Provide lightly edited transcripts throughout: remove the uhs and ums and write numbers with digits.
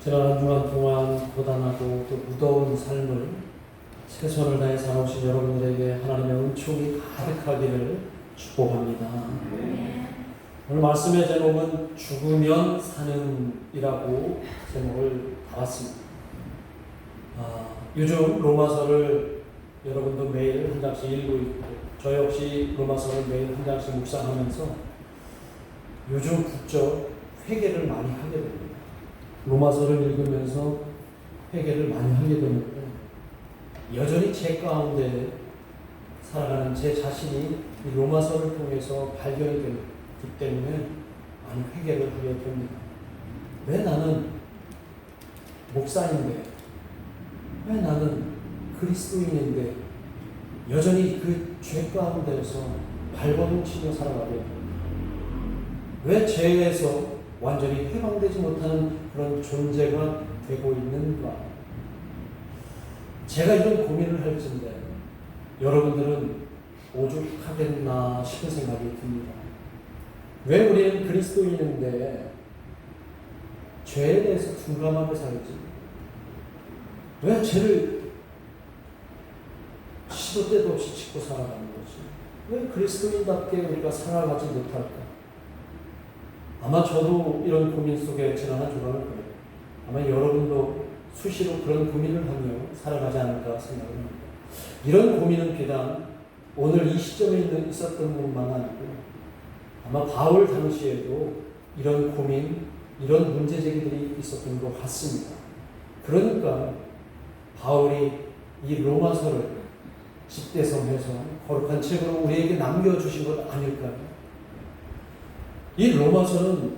지난 한 주간 동안 고단하고 또 무더운 삶을 최선을 다해 살아오신 여러분들에게 하나님의 은총이 가득하기를 축복합니다. 오늘 말씀의 제목은 죽으면 사는이라고 제목을 달았습니다. 요즘 로마서를 여러분도 매일 한 장씩 읽고 있고 저 역시 로마서를 매일 한 장씩 묵상하면서 요즘 부쩍 회개를 많이 하게 됩니다. 로마서를 읽으면서 회개를 많이 하게 되는데 여전히 제 가운데 살아가는 제 자신이 이 로마서를 통해서 발견이 되기 때문에 많이 회개를 하게 됩니다. 왜 나는 목사인데, 왜 나는 그리스도인인데 여전히 그 죄 가운데서 발버둥 치며 살아가게 됩니다. 왜 죄에서 완전히 해방되지 못하는 그런 존재가 되고 있는가? 제가 이런 고민을 할진데 여러분들은 오죽하겠나 싶은 생각이 듭니다. 왜 우리는 그리스도인인데 죄에 대해서 둔감하게 살지? 왜 죄를 시도 때도 없이 짓고 살아가는 거지? 왜 그리스도인답게 우리가 살아가지 못할까? 아마 저도 이런 고민 속에 지난 한 주간을 보내요. 아마 여러분도 수시로 그런 고민을 하며 살아가지 않을까 생각을 합니다. 이런 고민은 비단 오늘 이 시점에 있었던 것만 아니고 아마 바울 당시에도 이런 고민, 이런 문제 제기들이 있었던 것 같습니다. 그러니까 바울이 이 로마서를 집대성해서 거룩한 책으로 우리에게 남겨주신 것 아닐까요? 이 로마서는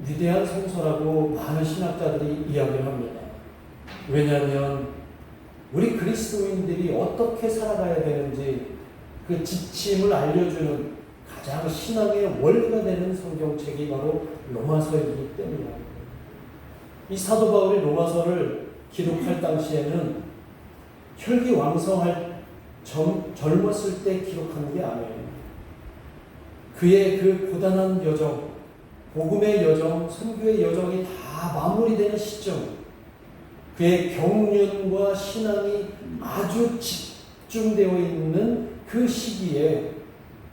위대한 성서라고 많은 신학자들이 이야기를 합니다. 왜냐하면 우리 그리스도인들이 어떻게 살아가야 되는지 그 지침을 알려주는 가장 신앙의 원리가 되는 성경책이 바로 로마서이기 때문입니다. 이 사도 바울이 로마서를 기록할 당시에는 혈기왕성할 젊었을 때 기록한 게 아니에요. 그의 그 고단한 여정, 복음의 여정, 선교의 여정이 다 마무리되는 시점, 그의 경륜과 신앙이 아주 집중되어 있는 그 시기에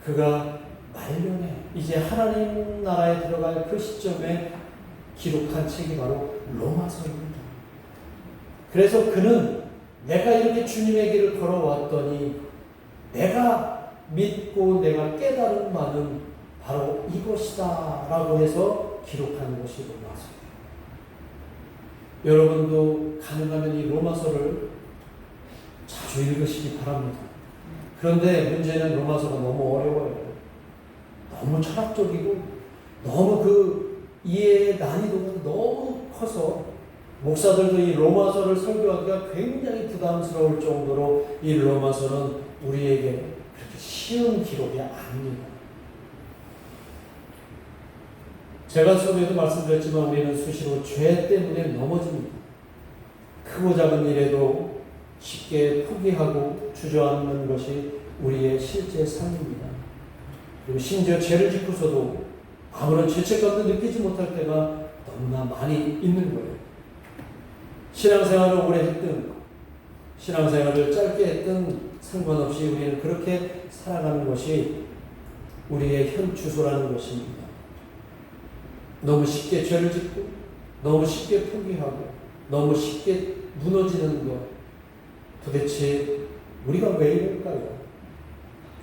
그가 말년에 이제 하나님 나라에 들어갈 그 시점에 기록한 책이 바로 로마서입니다. 그래서 그는 내가 이렇게 주님의 길을 걸어왔더니 내가 믿고 내가 깨달은 바는 바로 이것이다 라고 해서 기록하는 것이 로마서예요. 여러분도 가능하면 이 로마서를 자주 읽으시기 바랍니다. 그런데 문제는 로마서가 너무 어려워요. 너무 철학적이고 너무 그 이해의 난이도가 너무 커서 목사들도 이 로마서를 설교하기가 굉장히 부담스러울 정도로 이 로마서는 우리에게 그렇게 쉬운 기록이 아닙니다. 제가 처음에도 말씀드렸지만 우리는 수시로 죄 때문에 넘어집니다. 크고 작은 일에도 쉽게 포기하고 주저앉는 것이 우리의 실제 삶입니다. 그리고 심지어 죄를 짓고서도 아무런 죄책감도 느끼지 못할 때가 너무나 많이 있는 거예요. 신앙생활을 오래 했든 신앙생활을 짧게 했든 상관없이 우리는 그렇게 살아가는 것이 우리의 현 주소라는 것입니다. 너무 쉽게 죄를 짓고 너무 쉽게 포기하고 너무 쉽게 무너지는 것, 도대체 우리가 왜 이럴까요?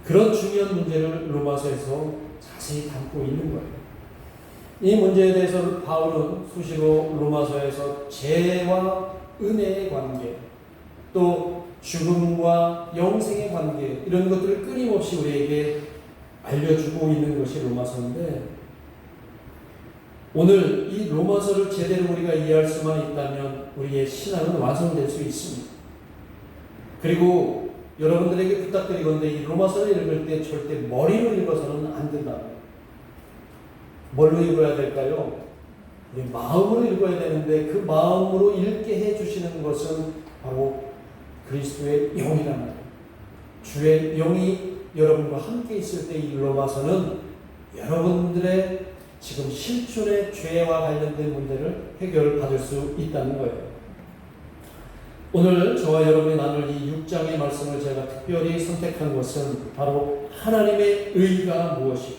그런 중요한 문제를 로마서에서 자세히 담고 있는 거예요. 이 문제에 대해서 바울은 수시로 로마서에서 죄와 은혜의 관계, 또 죽음과 영생의 관계, 이런 것들을 끊임없이 우리에게 알려주고 있는 것이 로마서인데, 오늘 이 로마서를 제대로 우리가 이해할 수만 있다면 우리의 신앙은 완성될 수 있습니다. 그리고 여러분들에게 부탁드리건대 이 로마서를 읽을 때 절대 머리로 읽어서는 안 된다. 뭘로 읽어야 될까요? 우리 마음으로 읽어야 되는데 그 마음으로 읽게 해주시는 것은 바로 그리스도의 영이란 말이에요. 주의 영이 여러분과 함께 있을 때 이 로마서는 여러분들의 지금 실존의 죄와 관련된 문제를 해결받을 수 있다는 거예요. 오늘 저와 여러분이 나눌 이 6장의 말씀을 제가 특별히 선택한 것은 바로 하나님의 의가 무엇이고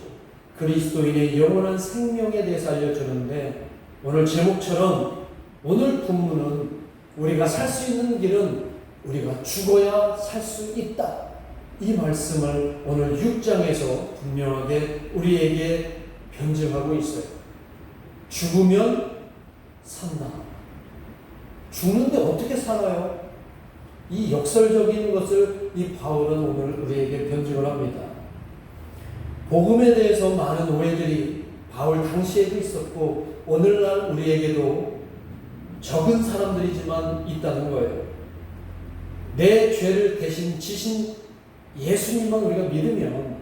그리스도인의 영원한 생명에 대해서 알려주는데, 오늘 제목처럼 오늘 본문은 우리가 살 수 있는 길은 우리가 죽어야 살 수 있다, 이 말씀을 오늘 6장에서 분명하게 우리에게 변증하고 있어요. 죽으면 산다. 죽는데 어떻게 살아요? 이 역설적인 것을 이 바울은 오늘 우리에게 변증을 합니다. 복음에 대해서 많은 오해들이 바울 당시에도 있었고 오늘날 우리에게도 적은 사람들이지만 있다는 거예요. 내 죄를 대신 지신 예수님만 우리가 믿으면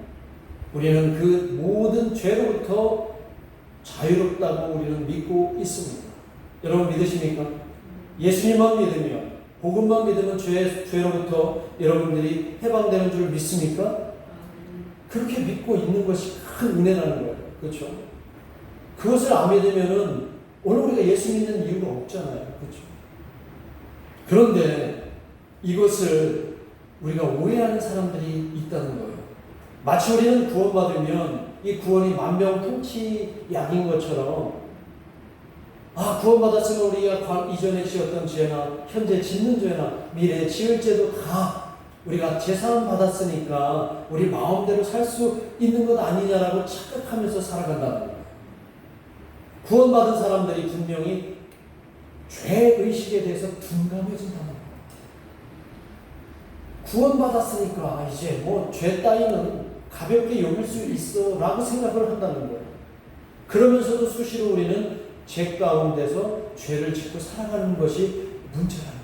우리는 그 모든 죄로부터 자유롭다고 우리는 믿고 있습니다. 여러분 믿으십니까? 예수님만 믿으면, 복음만 믿으면 죄로부터 여러분들이 해방되는 줄 믿습니까? 그렇게 믿고 있는 것이 큰 은혜라는 거예요. 그렇죠? 그것을 안 믿으면은 오늘 우리가 예수 믿는 이유가 없잖아요. 그렇죠? 그런데 이것을 우리가 오해하는 사람들이 있다는 거예요. 마치 우리는 구원받으면 이 구원이 만병통치약인 것처럼, 구원받았으면 우리가 이전에 지었던 죄나 현재 짓는 죄나 미래에 지을 죄도 다 우리가 제사함 받았으니까 우리 마음대로 살 수 있는 것 아니냐라고 착각하면서 살아간다는 거예요. 구원받은 사람들이 분명히 죄의식에 대해서 둔감해진다는 거예요. 구원받았으니까 이제 뭐 죄 따위는 가볍게 여길 수 있어 라고 생각을 한다는 거예요. 그러면서도 수시로 우리는 죄 가운데서 죄를 짓고 살아가는 것이 문제라는 거예요.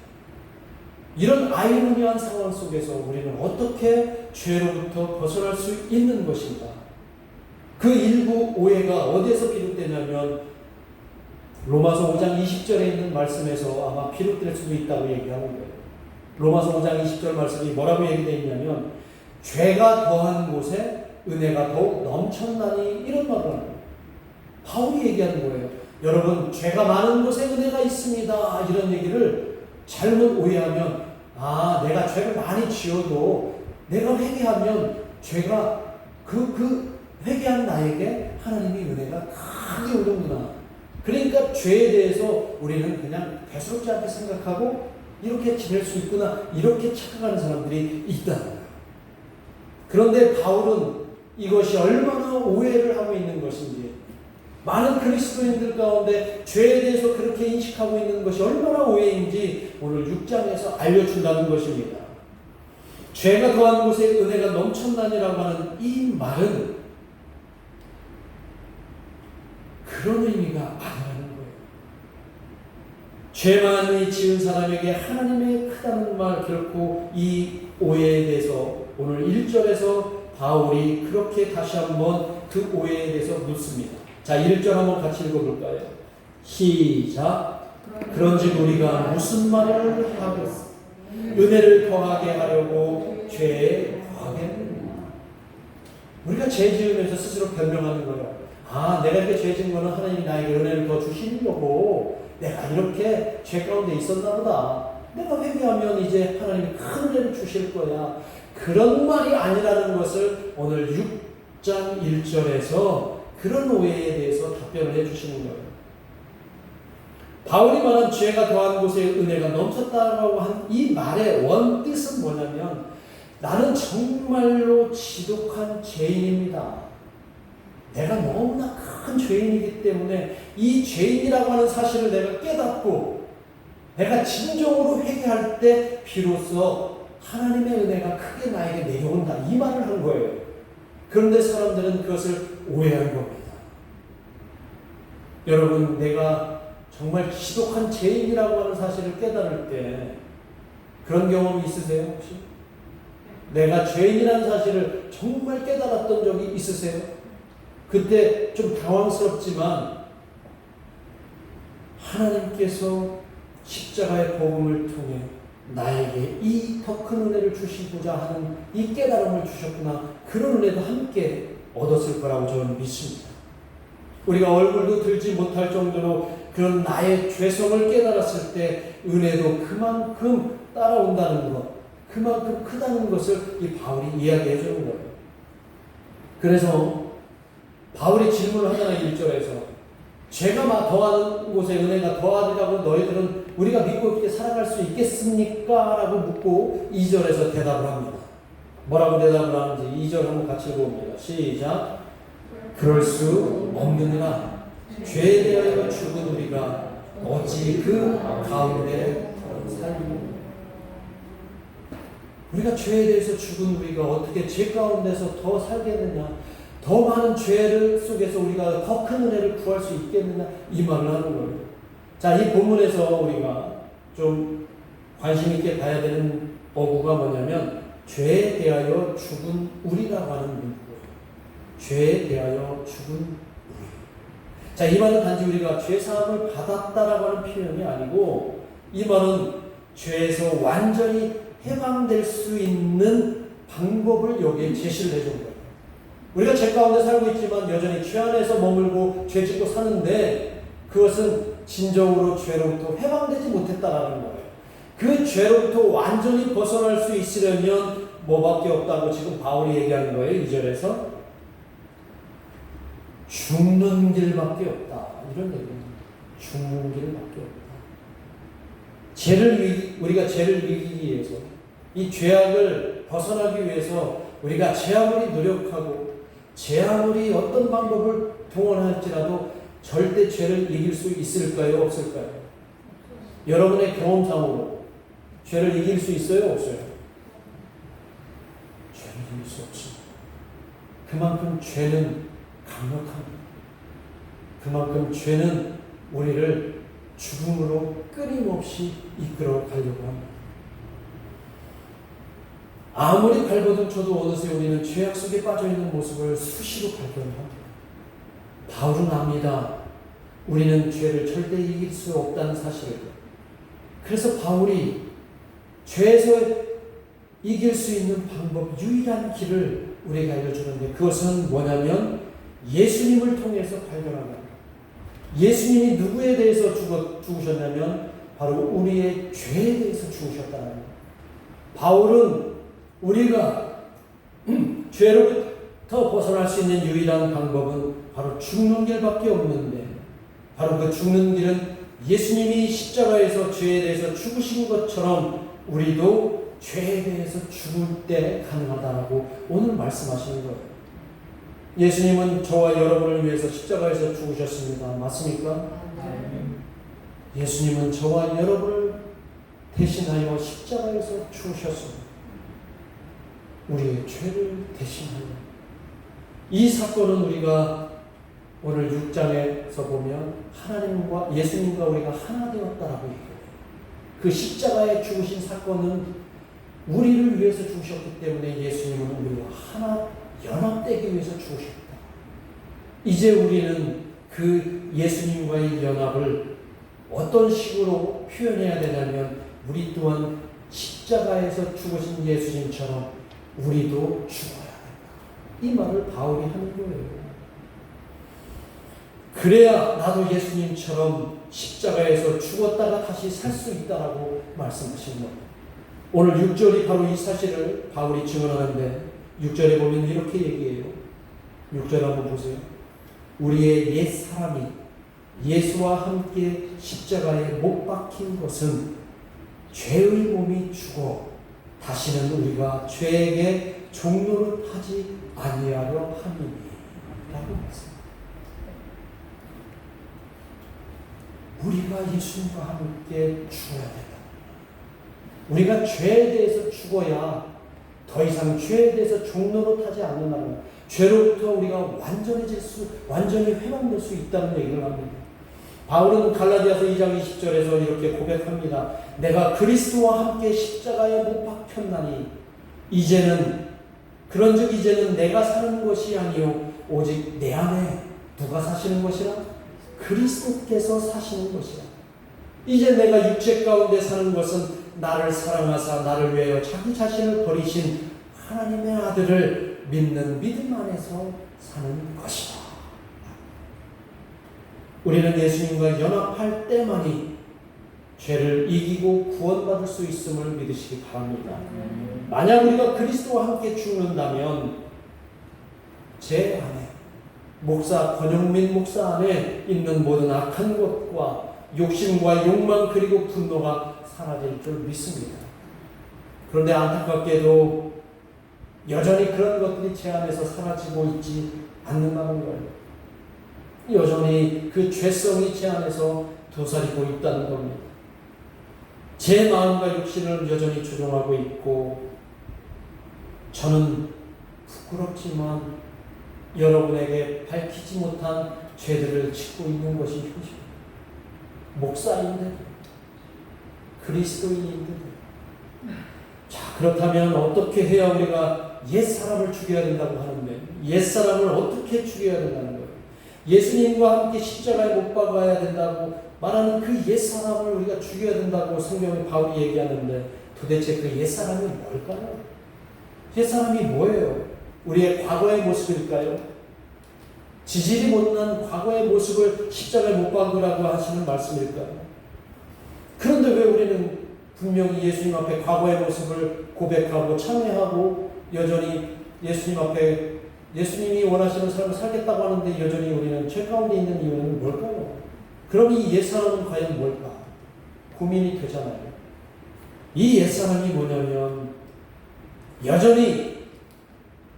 이런 아이러니한 상황 속에서 우리는 어떻게 죄로부터 벗어날 수 있는 것인가? 그 일부 오해가 어디에서 비롯되냐면 로마서 5장 20절에 있는 말씀에서 아마 비롯될 수도 있다고 얘기하는 거예요. 로마서 5장 20절 말씀이 뭐라고 얘기되어 있냐면 죄가 더한 곳에 은혜가 더욱 넘쳤나니, 이런 말을 하는 거예요. 바울이 얘기하는 거예요. 여러분, 죄가 많은 곳에 은혜가 있습니다, 이런 얘기를 잘못 오해하면, 내가 죄를 많이 지어도 내가 회개하면 죄가 회개한 나에게 하나님의 은혜가 크게 오는구나. 그러니까 죄에 대해서 우리는 그냥 대수롭지 않게 생각하고 이렇게 지낼 수 있구나, 이렇게 착각하는 사람들이 있다는 거예요. 그런데 바울은 이것이 얼마나 오해를 하고 있는 것인지, 많은 그리스도인들 가운데 죄에 대해서 그렇게 인식하고 있는 것이 얼마나 오해인지 오늘 6장에서 알려준다는 것입니다. 죄가 더한 곳에 은혜가 넘쳤나니라고 하는 이 말은 그런 의미가 아니라는 거예요. 죄 많이 지은 사람에게 하나님의 크다는 말, 결코 이 오해에 대해서 오늘 1절에서 바울이 그렇게 다시 한번 그 오해에 대해서 묻습니다. 자, 1절 한번 같이 읽어볼까요? 시작. 그런즉 우리가 무슨 말을 하겠어? 은혜를 더하게 하려고 죄에 더하겠느냐? 우리가 죄 지으면서 스스로 변명하는 거예요. 내가 이렇게 죄 지은 거는 하나님이 나에게 은혜를 더 주시려고 내가 이렇게 죄 가운데 있었나 보다. 내가 회개하면 이제 하나님이 큰 은혜를 주실 거야. 그런 말이 아니라는 것을 오늘 6장 1절에서 그런 오해에 대해서 답변을 해주시는 거예요. 바울이 말한 죄가 더한 곳에 은혜가 넘쳤다라고 한 이 말의 원뜻은 뭐냐면, 나는 정말로 지독한 죄인입니다. 내가 너무나 큰 죄인이기 때문에 이 죄인이라고 하는 사실을 내가 깨닫고 내가 진정으로 회개할 때 비로소 하나님의 은혜가 크게 나에게 내려온다, 이 말을 한 거예요. 그런데 사람들은 그것을 오해한 겁니다. 여러분, 내가 정말 지독한 죄인이라고 하는 사실을 깨달을 때 그런 경험이 있으세요? 혹시? 내가 죄인이라는 사실을 정말 깨달았던 적이 있으세요? 그때 좀 당황스럽지만 하나님께서 십자가의 복음을 통해 나에게 이 더 큰 은혜를 주시고자 하는 이 깨달음을 주셨구나, 그런 은혜도 함께 얻었을 거라고 저는 믿습니다. 우리가 얼굴도 들지 못할 정도로 그런 나의 죄성을 깨달았을 때 은혜도 그만큼 따라온다는 것, 그만큼 크다는 것을 이 바울이 이야기해 주는 거예요. 그래서 바울이 질문을 하잖아요. 1절에서 죄가 더하는 곳에 은혜가 더하리라고 너희들은 우리가 믿고 있게 살아갈 수 있겠습니까? 라고 묻고 2절에서 대답을 합니다. 뭐라고 대답을 하는지 2절 한번 같이 읽어봅니다. 시작. 그럴 수 없느니라. 죄에 대하여 죽은 우리가 어찌 그 가운데 살리고. 우리가 죄에 대해서 죽은 우리가 어떻게 죄 가운데서 더 살겠느냐, 더 많은 죄를 속에서 우리가 더 큰 은혜를 구할 수 있겠느냐, 이 말을 하는 거예요. 자, 이 본문에서 우리가 좀 관심 있게 봐야 되는 어구가 뭐냐면 죄에 대하여 죽은 우리라고 하는 문구예요. 죄에 대하여 죽은 우리. 자, 이 말은 단지 우리가 죄사함을 받았다라고 하는 표현이 아니고, 이 말은 죄에서 완전히 해방될 수 있는 방법을 여기에 제시를 해준 거예요. 우리가 죄 가운데 살고 있지만 여전히 죄 안에서 머물고 죄 짓고 사는데 그것은 진정으로 죄로부터 해방되지 못했다라는 거예요. 그 죄로부터 완전히 벗어날 수 있으려면 뭐밖에 없다고 지금 바울이 얘기하는 거예요. 2절에서 죽는 길밖에 없다. 이런 얘기입니다. 죽는 길밖에 없다. 우리가 죄를 이기기 위해서, 이 죄악을 벗어나기 위해서 우리가 제 아무리 노력하고 제 아무리 어떤 방법을 동원할지라도 절대 죄를 이길 수 있을까요? 없을까요? 여러분의 경험상으로 죄를 이길 수 있어요? 없어요? 죄를 이길 수 없습니다. 그만큼 죄는 강력합니다. 그만큼 죄는 우리를 죽음으로 끊임없이 이끌어 가려고 합니다. 아무리 발버둥쳐도 어느새 우리는 죄악 속에 빠져있는 모습을 수시로 발견합니다. 바울은 압니다. 우리는 죄를 절대 이길 수 없다는 사실을. 그래서 바울이 죄에서 이길 수 있는 방법, 유일한 길을 우리에게 알려주는데, 그것은 뭐냐면 예수님을 통해서 발견합니다. 예수님이 누구에 대해서 죽으셨냐면 바로 우리의 죄에 대해서 죽으셨다는 거예요. 바울은 우리가 죄로부터 벗어날 수 있는 유일한 방법은 바로 죽는 길밖에 없는데, 바로 그 죽는 길은 예수님이 십자가에서 죄에 대해서 죽으신 것처럼 우리도 죄에 대해서 죽을 때 가능하다라고 오늘 말씀하시는 거예요. 예수님은 저와 여러분을 위해서 십자가에서 죽으셨습니다. 맞습니까? 예수님은 저와 여러분을 대신하여 십자가에서 죽으셨습니다. 우리의 죄를 대신하여. 이 사건은 우리가 오늘 6장에서 보면 하나님과 예수님과 우리가 하나 되었다라고 얘기해요. 그 십자가에 죽으신 사건은 우리를 위해서 죽으셨기 때문에 예수님은 우리와 하나 연합되기 위해서 죽으셨다. 이제 우리는 그 예수님과의 연합을 어떤 식으로 표현해야 되냐면, 우리 또한 십자가에서 죽으신 예수님처럼 우리도 죽어야 된다. 이 말을 바울이 하는 거예요. 그래야 나도 예수님처럼 십자가에서 죽었다가 다시 살 수 있다라고 말씀하신 겁니다. 오늘 6절이 바로 이 사실을 바울이 증언하는데, 6절에 보면 이렇게 얘기해요. 6절 한번 보세요. 우리의 옛 사람이 예수와 함께 십자가에 못 박힌 것은 죄의 몸이 죽어 다시는 우리가 죄에게 종노릇하지 아니하려 함이니 라고 말씀합니다. 우리가 예수님과 함께 죽어야 된다. 우리가 죄에 대해서 죽어야 더 이상 죄에 대해서 종노릇하지 않는다는, 죄로부터 우리가 완전히 회복될 수 있다는 얘기를 합니다. 바울은 갈라디아서 2장 20절에서 이렇게 고백합니다. 내가 그리스도와 함께 십자가에 못 박혔나니 그런즉 이제는 내가 사는 것이 아니요 오직 내 안에 누가 사시는 것이라? 그리스도께서 사시는 것이라. 이제 내가 육체 가운데 사는 것은 나를 사랑하사 나를 위하여 자기 자신을 버리신 하나님의 아들을 믿는 믿음 안에서 사는 것이다. 우리는 예수님과 연합할 때만이 죄를 이기고 구원받을 수 있음을 믿으시기 바랍니다. 만약 우리가 그리스도와 함께 죽는다면 제 안에 권영민 목사 안에 있는 모든 악한 것과 욕심과 욕망 그리고 분노가 사라질 줄 믿습니다. 그런데 안타깝게도 여전히 그런 것들이 제 안에서 사라지고 있지 않는다는 거예요. 여전히 그 죄성이 제 안에서 도사리고 있다는 겁니다. 제 마음과 육신을 여전히 조종하고 있고 저는 부끄럽지만 여러분에게 밝히지 못한 죄들을 짓고 있는 것이 현실입니다. 목사인데도 그리스도인인데도 자, 그렇다면 어떻게 해야 우리가 옛사람을 죽여야 된다고 하는데 옛사람을 어떻게 죽여야 된다는 거예요? 예수님과 함께 십자가에 못 박아야 된다고 말하는 그 옛사람을 우리가 죽여야 된다고 성경에 바울이 얘기하는데 도대체 그 옛사람이 뭘까요? 옛사람이 뭐예요? 우리의 과거의 모습일까요? 지질이 못난 과거의 모습을 십자가에 못 박으라고 하시는 말씀일까요? 그런데 왜 우리는 분명히 예수님 앞에 과거의 모습을 고백하고 참회하고 여전히 예수님 앞에 예수님이 원하시는 삶을 살겠다고 하는데 여전히 우리는 죄 가운데 있는 이유는 뭘까요? 그럼 이 옛사람은 과연 뭘까? 고민이 되잖아요. 이 옛사람이 뭐냐면 여전히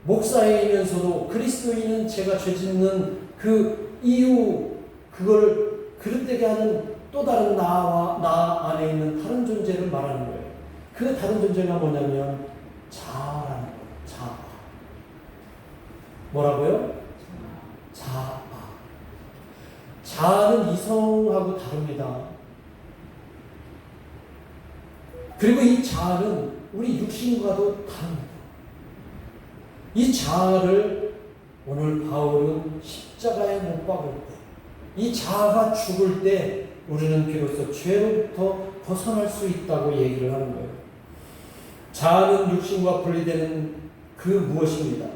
목사이면서도 그리스도인은 제가 죄 짓는 그 이유 그걸 그릇되게 하는 또 다른 나 안에 있는 다른 존재를 말하는 거예요. 그 다른 존재가 뭐냐면 자아라는 거예요. 자아. 뭐라고요? 자아. 자아는 이성하고 다릅니다. 그리고 이 자아는 우리 육신과도 다릅니다. 이 자아를 오늘 바울은 십자가에 못 박을 때, 이 자아가 죽을 때 우리는 비로소 죄로부터 벗어날 수 있다고 얘기를 하는 거예요. 자아는 육신과 분리되는 그 무엇입니다.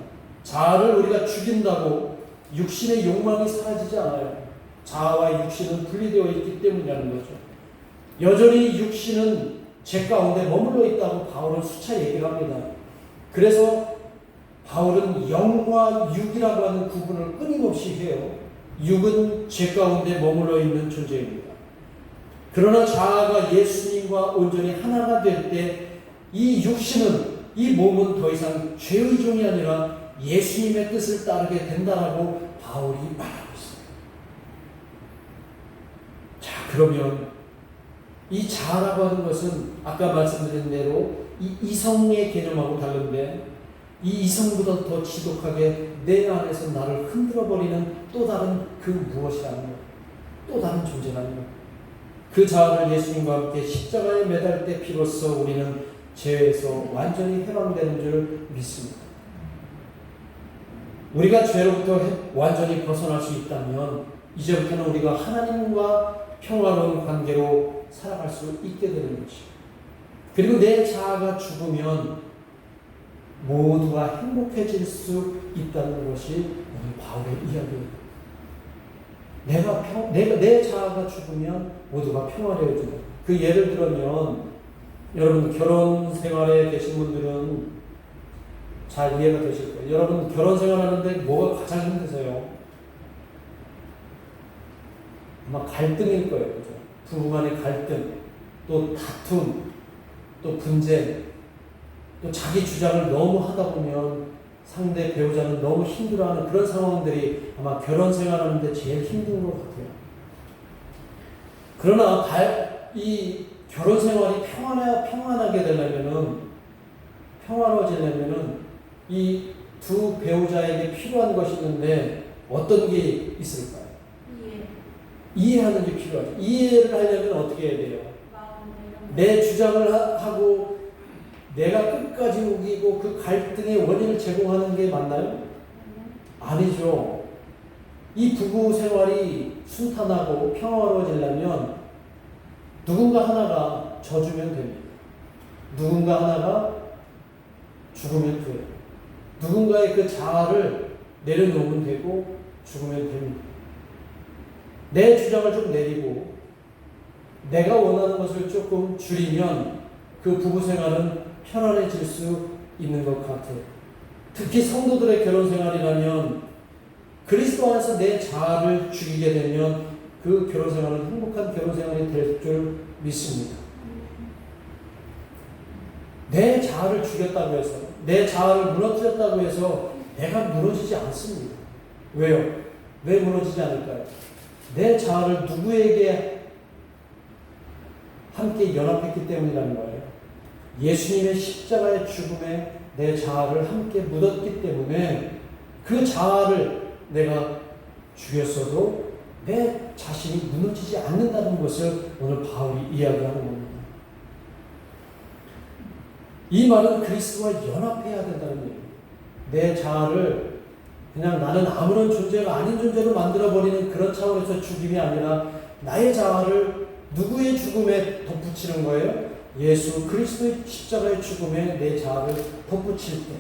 자아를 우리가 죽인다고 육신의 욕망이 사라지지 않아요. 자아와 육신은 분리되어 있기 때문이라는 거죠. 여전히 육신은 죄 가운데 머물러 있다고 바울은 수차 얘기를 합니다. 그래서 바울은 영과 육이라고 하는 구분을 끊임없이 해요. 육은 죄 가운데 머물러 있는 존재입니다. 그러나 자아가 예수님과 온전히 하나가 될 때 이 육신은, 이 몸은 더 이상 죄의 종이 아니라 예수님의 뜻을 따르게 된다라고 바울이 말하고 있습니다. 자, 그러면 이 자아라고 하는 것은 아까 말씀드린 대로 이 이성의 개념하고 다른데 이 이성보다 더 지독하게 내 안에서 나를 흔들어버리는 또 다른 그 무엇이라는 것, 또 다른 존재라는 것. 그 자아를 예수님과 함께 십자가에 매달 때 비로소 우리는 죄에서 완전히 해방되는 줄 믿습니다. 우리가 죄로부터 완전히 벗어날 수 있다면 이제부터는 우리가 하나님과 평화로운 관계로 살아갈 수 있게 되는 것이죠. 그리고 내 자아가 죽으면 모두가 행복해질 수 있다는 것이 오늘 바울의 이야기입니다. 내 자아가 죽으면 모두가 평화로워진다. 그 예를 들면 여러분 결혼 생활에 계신 분들은 잘 이해가 되실 거예요. 여러분 결혼 생활하는데 뭐가 가장 힘드세요? 아마 갈등일 거예요. 그죠? 부부 간의 갈등, 또 다툼, 또 분쟁, 또 자기 주장을 너무 하다 보면 상대 배우자는 너무 힘들어하는 그런 상황들이 아마 결혼 생활하는데 제일 힘든 것 같아요. 그러나 이 결혼 생활이 평안하게 평화로워지려면은 이 두 배우자에게 필요한 것이 있는데 어떤 게 있을까요? 이해하는 게 필요하죠. 이해를 하려면 어떻게 해야 돼요? 내 주장을 하고 내가 끝까지 우기고 그 갈등의 원인을 제공하는 게 맞나요? 아니죠. 이 부부 생활이 순탄하고 평화로워지려면 누군가 하나가 져주면 됩니다. 누군가 하나가 죽으면 돼요. 누군가의 그 자아를 내려놓으면 되고 죽으면 됩니다. 내 주장을 좀 내리고 내가 원하는 것을 조금 줄이면 그 부부 생활은 편안해질 수 있는 것 같아요. 특히 성도들의 결혼 생활이라면 그리스도 안에서 내 자아를 죽이게 되면 그 결혼 생활은 행복한 결혼 생활이 될 줄 믿습니다. 내 자아를 죽였다고 해서, 내 자아를 무너뜨렸다고 해서 내가 무너지지 않습니다. 왜요? 왜 무너지지 않을까요? 내 자아를 누구에게 함께 연합했기 때문이라는 거예요. 예수님의 십자가의 죽음에 내 자아를 함께 묻었기 때문에 그 자아를 내가 죽였어도 내 자신이 무너지지 않는다는 것을 오늘 바울이 이야기하는 겁니다. 이 말은 그리스도와 연합해야 된다는 얘기예요. 내 자아를 그냥 나는 아무런 존재가 아닌 존재로 만들어버리는 그런 차원에서 죽임이 아니라 나의 자아를 누구의 죽음에 덧붙이는 거예요? 예수 그리스도의 십자가의 죽음에 내 자아를 덧붙일 때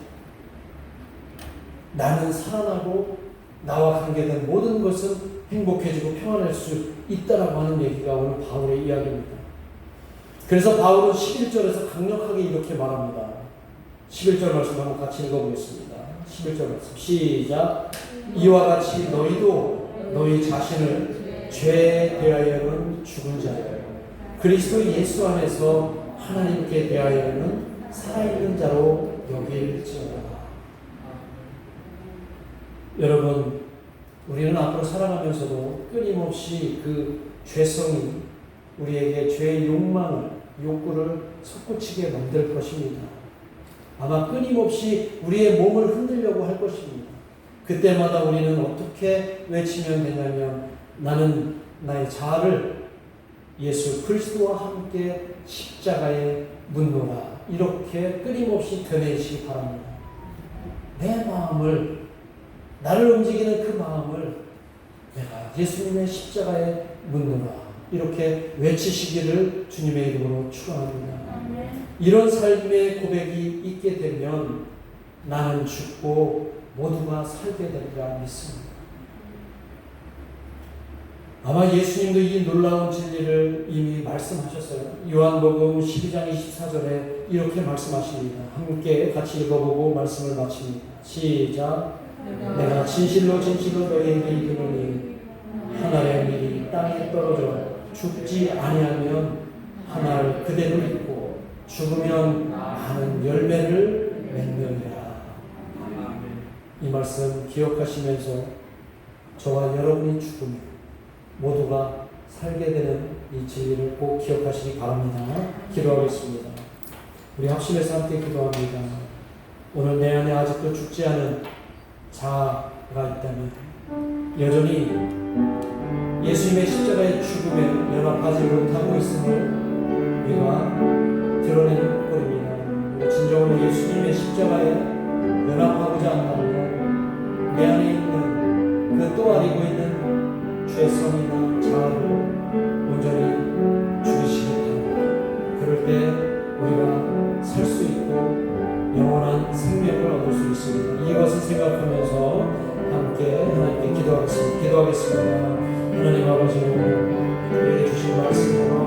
나는 살아나고 나와 관계된 모든 것은 행복해지고 평안할 수 있다라고 하는 얘기가 오늘 바울의 이야기입니다. 그래서 바울은 11절에서 강력하게 이렇게 말합니다. 11절 말씀 한번 같이 읽어보겠습니다. 11절 말씀 시작. 이와 같이 너희도 너희 자신을 죄에 대하여는 죽은 자요 그리스도 예수 안에서 하나님께 대하여는 살아있는 자로 여길지어다. 여러분, 우리는 앞으로 살아가면서도 끊임없이 그 죄성이 우리에게 죄의 욕구를 솟구치게 만들 것입니다. 아마 끊임없이 우리의 몸을 흔들려고 할 것입니다. 그때마다 우리는 어떻게 외치면 되냐면 나는 나의 자아를 예수 그리스도와 함께 십자가에 묻노라. 이렇게 끊임없이 되뇌시기 바랍니다. 내 마음을, 나를 움직이는 그 마음을 내가 예수님의 십자가에 묻노라. 이렇게 외치시기를 주님의 이름으로 축원합니다. 이런 삶의 고백이 있게 되면 나는 죽고 모두가 살게 되리라 믿습니다. 아마 예수님도 이 놀라운 진리를 이미 말씀하셨어요. 요한복음 12장 24절에 이렇게 말씀하십니다. 함께 같이 읽어보고 말씀을 마칩니다. 시작. 내가 진실로 너희에게 이르노니 한 알의 밀이 땅에 떨어져 죽지 아니하면 한 알 그대로 있고 죽으면 많은 열매를 맺느니라. 이 말씀 기억하시면서 저와 여러분이 죽으면 모두가 살게 되는 이 진리를 꼭 기억하시기 바랍니다. 기도하겠습니다. 우리 합심해서 함께 기도합니다. 오늘 내 안에 아직도 죽지 않은 자아가 있다면 여전히 예수님의 십자가의 죽음에 연합하지 못하고 있음을 우리가 드러내는 꼴입니다. 우리 진정으로 예수님의 십자가에 연합하고자 한다면 내 안에 있는 그 또 아리고 있는 죄성이나 자아를 온전히 죽이시기 바랍니다. 그럴 때 우리가 살 수 있고 영원한 생명을 얻을 수 있습니다. 이것을 생각하면서 함께 하나님께 기도하겠습니다. 하나님 아버지, 우리에게 주신 말씀